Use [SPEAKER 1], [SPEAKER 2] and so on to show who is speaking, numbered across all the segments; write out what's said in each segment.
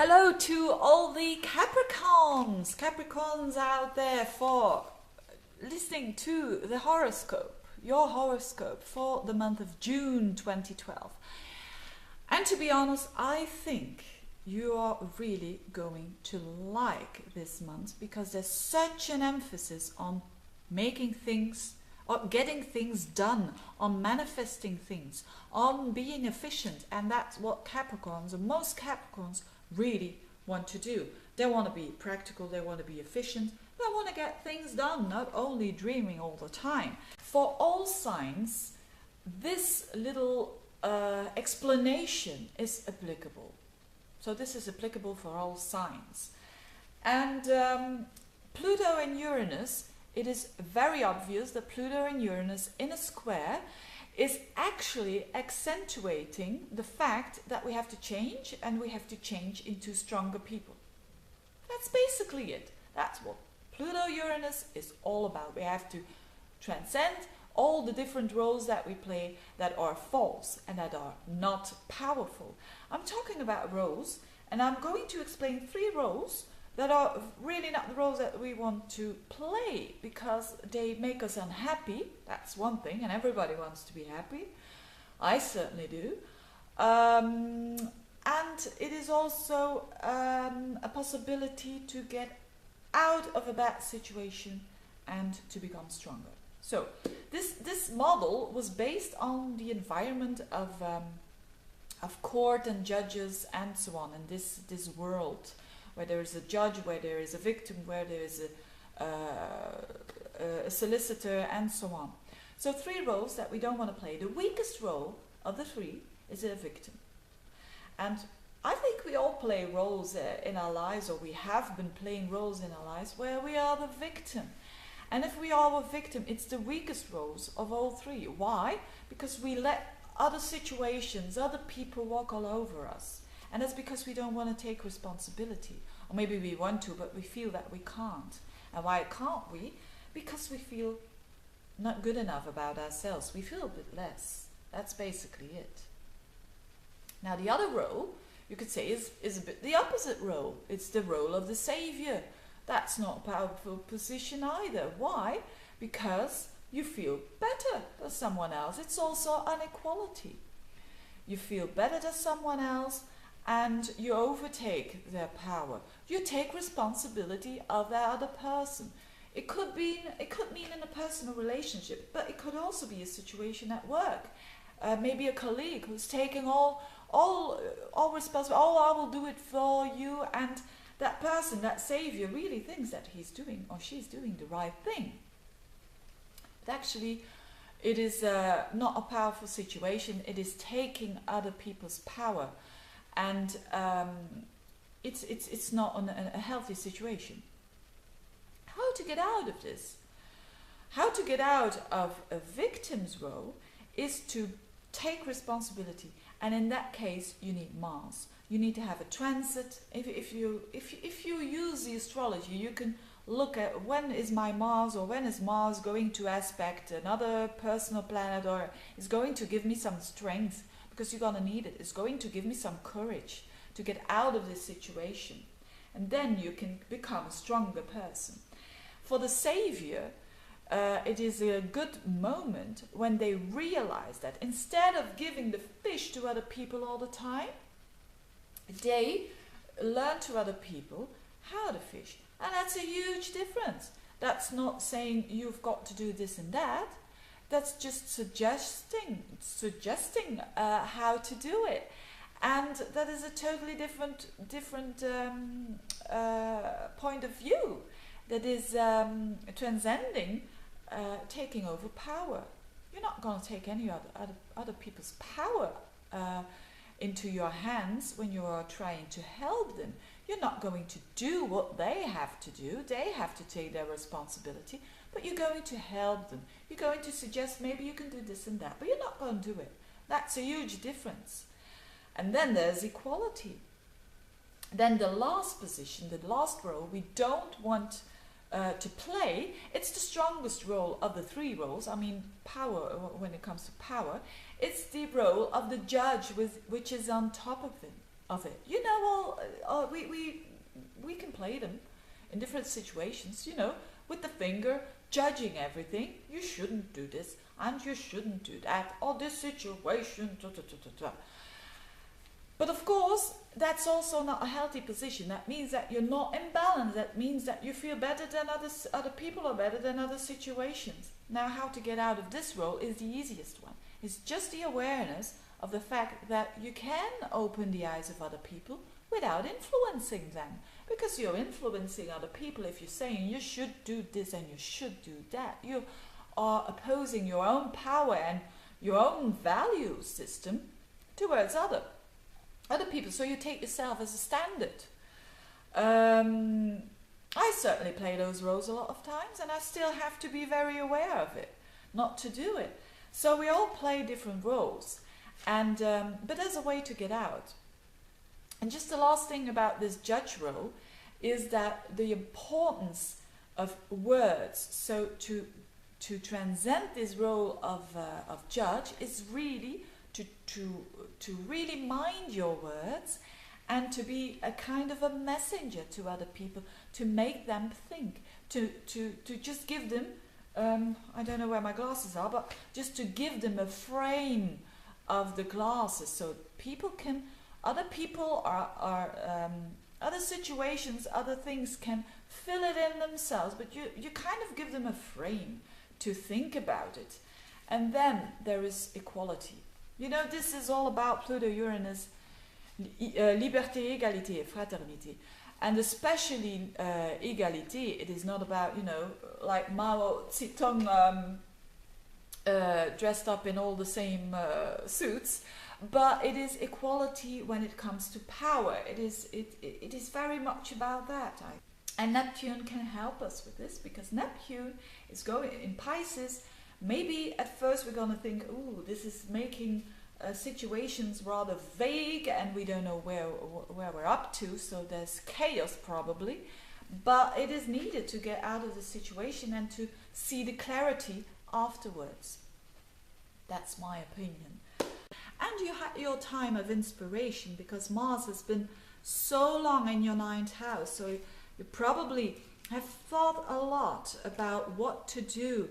[SPEAKER 1] Hello to all the Capricorns out there for listening to the horoscope, your horoscope for the month of June 2012. And to be honest, I think you are really going to like this month because there's such an emphasis on making things, on getting things done, on manifesting things, on being efficient. And that's what Capricorns, or most Capricorns, really want to do. They want to be practical, they want to be efficient, they want to get things done, not only dreaming all the time. For all signs, this little explanation is applicable. So this is applicable for all signs. And Pluto and Uranus, it is very obvious that Pluto and Uranus in a square is actually accentuating the fact that we have to change, and we have to change into stronger people. That's basically it. That's what Pluto-Uranus is all about. We have to transcend all the different roles that we play that are false and that are not powerful. I'm talking about roles, and I'm going to explain 3 roles that are really not the roles that we want to play because they make us unhappy. That's one thing, and everybody wants to be happy. I certainly do. And it is also a possibility to get out of a bad situation and to become stronger. So this model was based on the environment of court and judges and so on in this world, where there is a judge, where there is a victim, where there is a solicitor, and so on. So 3 roles that we don't want to play. The weakest role of the 3 is a victim. And I think we all play roles in our lives, or we have been playing roles in our lives, where we are the victim. And if we are a victim, it's the weakest roles of all 3. Why? Because we let other situations, other people walk all over us. And that's because we don't want to take responsibility. Or maybe we want to, but we feel that we can't. And why can't we? Because we feel not good enough about ourselves. We feel a bit less. That's basically it. Now the other role, you could say, is a bit the opposite role. It's the role of the savior. That's not a powerful position either. Why? Because you feel better than someone else. It's also an equality. You feel better than someone else, and you overtake their power. You take responsibility of that other person. It could mean in a personal relationship, but it could also be a situation at work. Maybe a colleague who's taking all responsibility. Oh, I will do it for you, and that person, that savior, really thinks that he's doing or she's doing the right thing. But actually, it is not a powerful situation. It is taking other people's power. And it's not a healthy situation. How to get out of this? How to get out of a victim's role is to take responsibility. And in that case, you need Mars. You need to have a transit. If you use the astrology, you can look at when is my Mars, or when is Mars going to aspect another personal planet, or is going to give me some strength. Because you're going to need it. It's going to give me some courage to get out of this situation. And then you can become a stronger person. For the savior, it is a good moment when they realize that instead of giving the fish to other people all the time, they learn to other people how to fish. And that's a huge difference. That's not saying you've got to do this and that. That's just suggesting how to do it, and that is a totally different point of view. That is transcending, taking over power. You're not going to take any other people's power into your hands when you are trying to help them. You're not going to do what they have to do. They have to take their responsibility. But you're going to help them. You're going to suggest maybe you can do this and that, but you're not going to do it. That's a huge difference. And then there's equality. Then the last position, the last role we don't want to play, it's the strongest role of the 3 roles. I mean, power, when it comes to power, it's the role of the judge, which is on top of them. of it. You know, we can play them in different situations, you know, with the finger, judging everything. You shouldn't do this, and you shouldn't do that, or this situation, da, da, da, da, da. But of course, that's also not a healthy position. That means that you're not in balance. That means that you feel better than other people are better than other situations. Now, how to get out of this role is the easiest one. It's just the awareness of the fact that you can open the eyes of other people without influencing them. Because you're influencing other people if you're saying you should do this and you should do that. You are opposing your own power and your own value system towards other people. So you take yourself as a standard. I certainly play those roles a lot of times, and I still have to be very aware of it, not to do it. So we all play different roles, and but there's a way to get out. And just the last thing about this judge role is that the importance of words, so to transcend this role of judge, is really to really mind your words and to be a kind of a messenger to other people, to make them think, to just give them, I don't know where my glasses are, but just to give them a frame of the glasses so people can, other people other situations, other things can fill it in themselves, but you kind of give them a frame to think about it. And then there is equality. You know, this is all about Pluto-Uranus, liberté, égalité, fraternité. And especially égalité, it is not about, you know, like Mao Zedong dressed up in all the same suits, but it is equality when it comes to power. It is very much about that. And Neptune can help us with this, because Neptune is going in Pisces. Maybe at first we're going to think, ooh, this is making situations rather vague and we don't know where we're up to, so there's chaos probably. But it is needed to get out of the situation and to see the clarity afterwards. That's my opinion. And you had your time of inspiration, because Mars has been so long in your 9th house, so you probably have thought a lot about what to do,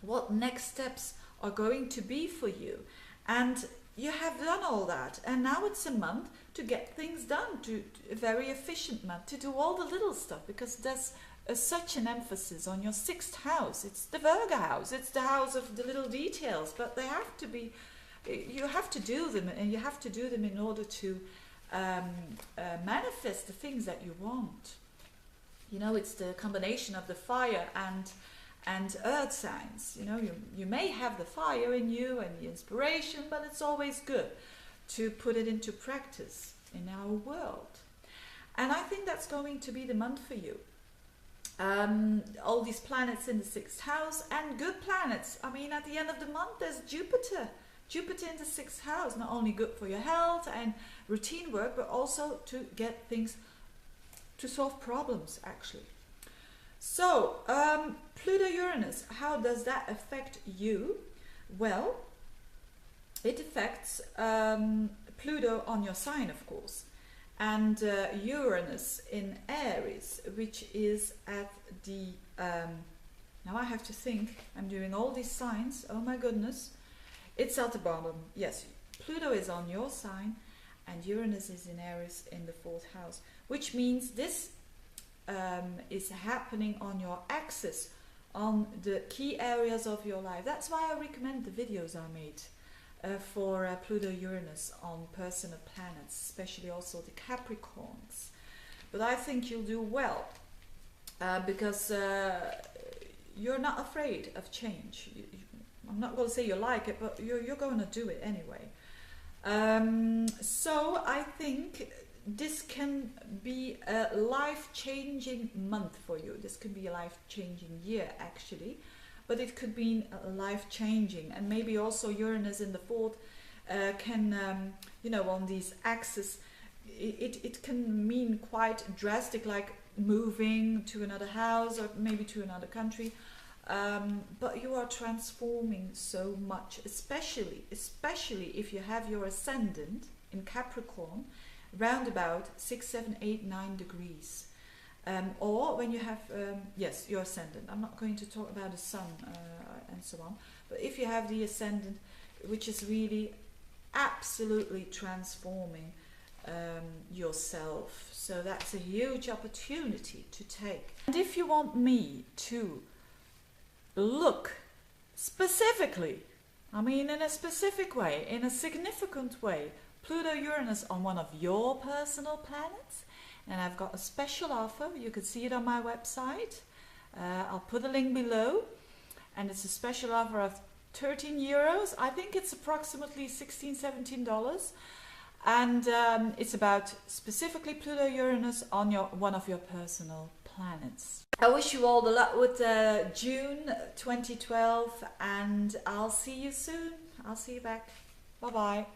[SPEAKER 1] what next steps are going to be for you, and you have done all that, and now it's a month to get things done, to a very efficient month, to do all the little stuff, because there's such an emphasis on your 6th house. It's the Virgo house, it's the house of the little details, but they have to be, you have to do them, and you have to do them in order to manifest the things that you want. You know, it's the combination of the fire and earth signs. You know, you may have the fire in you and the inspiration, but it's always good to put it into practice in our world. And I think that's going to be the month for you. All these planets in the 6th house, and good planets. I mean, at the end of the month there's Jupiter in the 6th house, not only good for your health and routine work, but also to get things, to solve problems actually. So Pluto-Uranus, how does that affect you? Well, it affects Pluto on your sign, of course, and Uranus in Aries, which is at the now I have to think, I'm doing all these signs, oh my goodness, it's at the bottom. Yes, Pluto is on your sign and Uranus is in Aries in the 4th house, which means this is happening on your axis, on the key areas of your life. That's why I recommend the videos I made for Pluto-Uranus on personal planets, especially also the Capricorns. But I think you'll do well because you're not afraid of change. I'm not going to say you like it, but you're going to do it anyway. So I think this can be a life-changing month for you. This could be a life-changing year actually, but it could be life-changing. And maybe also Uranus in the 4th can, you know, on these axes, it can mean quite drastic, like moving to another house or maybe to another country. But you are transforming so much, especially if you have your ascendant in Capricorn, round about 6, 7, 8, 9 degrees. Or when you have, yes, your ascendant. I'm not going to talk about the sun and so on. But if you have the ascendant, which is really absolutely transforming yourself. So that's a huge opportunity to take. And if you want me to look specifically, I mean in a specific way, in a significant way, Pluto-Uranus on one of your personal planets, and I've got a special offer, you can see it on my website, I'll put a link below, and it's a special offer of 13 euros. I think it's approximately $16, $17. And it's about specifically Pluto-Uranus on one of your personal planets. I wish you all the luck with June 2012, and I'll see you soon. I'll see you back. Bye-bye.